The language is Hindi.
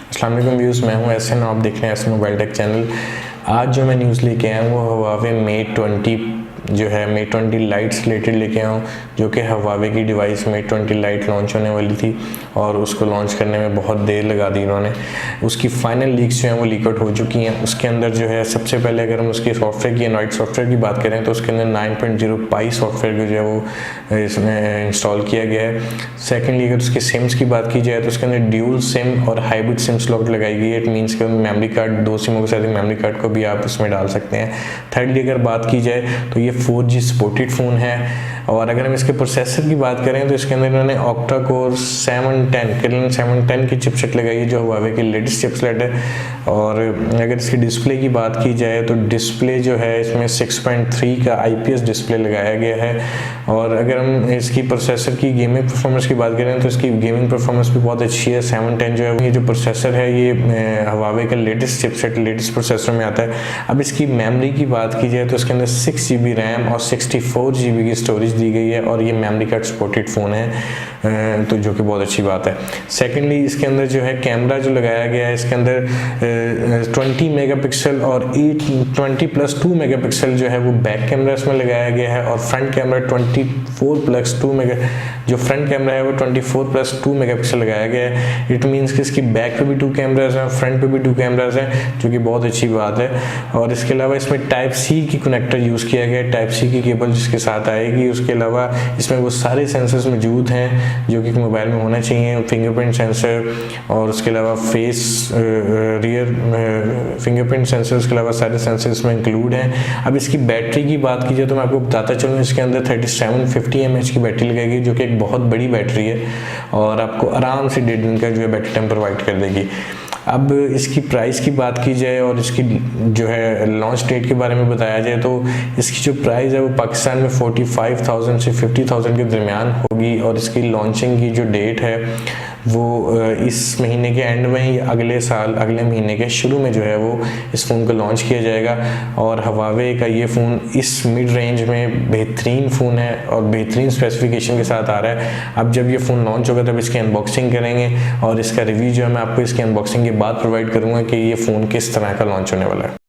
अस्सलाम वालेकुम व्यूज़, मैं हूं एहसन, आप देख रहे हैं एहसन मोबाइल टेक चैनल। आज जो मैं न्यूज़ लेके आया हूँ वो हुआवे मेट 20 जो है मेट 20 लाइट से रिलेटेड लेके आया हूँ, जो कि हुआवे की डिवाइस मेट 20 लाइट लॉन्च होने वाली थी और उसको लॉन्च करने में बहुत देर लगा दी इन्होंने। उसकी फाइनल लीक्स जो हैं वो लीक आउट हो चुकी हैं। उसके अंदर जो है सबसे पहले अगर हम उसके सॉफ्टवेयर की एंड्रॉइड सॉफ्टवेयर की बात करें तो उसके अंदर 9.0 पाई सॉफ्टवेयर को जो है वो इसमें इंस्टॉल किया गया है। सेकेंडली अगर उसके सिम्स की बात की जाए तो उसके अंदर ड्यूल सिम और हाइब्रिड सिम स्लॉट लगाई गई है। इट मीन्स कि मेमोरी कार्ड, 2 सिमों के साथ मेमोरी कार्ड को भी आप उसमें डाल सकते हैं। थर्डली अगर बात की जाए तो ये 4G सपोर्टेड फ़ोन है। और अगर हम इसके प्रोसेसर की बात करें तो इसके अंदर इन्होंने ऑक्टा कोर 710 की चिपसेट लगाई है, जो हुआवे की लेटेस्ट चिपसेट है। और अगर इसकी डिस्प्ले की बात की जाए तो डिस्प्ले जो है इसमें 6.3 का IPS डिस्प्ले लगाया गया है। और अगर हम इसकी प्रोसेसर की गेमिंग परफॉर्मेंस की बात करें तो इसकी गेमिंग परफॉर्मेंस भी बहुत अच्छी है। 710 जो है ये जो प्रोसेसर है ये हुआवे का लेटेस्ट चिपसेट, लेटेस्ट प्रोसेसर में आता है। अब इसकी मेमोरी की बात की जाए तो इसके अंदर 6GB रैम और 64GB की स्टोरेज दी गई है और ये मेमोरी कार्ड सपोर्टेड फ़ोन है, तो जो कि बहुत अच्छी बात है। सेकेंडली इसके अंदर जो है कैमरा जो लगाया गया है, इसके अंदर 20 मेगापिक्सल और 20+2 मेगापिक्सल जो है वो बैक कैमरा इसमें लगाया गया है। और फ्रंट कैमरा 24+2 मेगा जो फ्रंट कैमरा है वो 24+2 मेगापिक्सल लगाया गया है। इट मीन्स कि इसकी बैक पे भी 2 कैमराज हैं, फ्रंट पे भी 2 कैमराज हैं, जो कि बहुत अच्छी बात है। और इसके अलावा इसमें टाइप सी की कनेक्टर यूज़ किया गया है, टाइप सी की केबल जिसके साथ आएगी। उसके अलावा इसमें वो सारे सेंसर्स मौजूद हैं जो कि मोबाइल में होना चाहिए, फिंगरप्रिंट सेंसर और उसके अलावा फेस रियर फिंगरप्रिंट सेंसर, उसके अलावा सारे सेंसर इसमें इंक्लूड हैं। अब इसकी बैटरी की बात की जाए तो मैं आपको बताता चलूँ, इसके अंदर 3750 mAh की बैटरी लगेगी, जो कि एक बहुत बड़ी बैटरी है और आपको आराम से 1.5 दिन का जो है बैटरी टाइम प्रोवाइड कर देगी। अब इसकी प्राइस की बात की जाए और इसकी जो है लॉन्च डेट के बारे में बताया जाए तो इसकी जो प्राइस है वो पाकिस्तान में 45,000 से 50,000 के दरमियान होगी। और इसकी लॉन्चिंग की जो डेट है वो इस महीने के एंड में ही अगले साल, अगले महीने के शुरू में जो है वो इस फ़ोन को लॉन्च किया जाएगा। और हुआवे का ये फ़ोन इस मिड रेंज में बेहतरीन फ़ोन है और बेहतरीन स्पेसिफिकेशन के साथ आ रहा है। अब जब ये फ़ोन लॉन्च होगा तब इसकी अनबॉक्सिंग करेंगे और इसका रिव्यू जो है मैं आपको इसकी अनबॉक्सिंग के बाद प्रोवाइड करूँगा कि ये फ़ोन किस तरह का लॉन्च होने वाला है।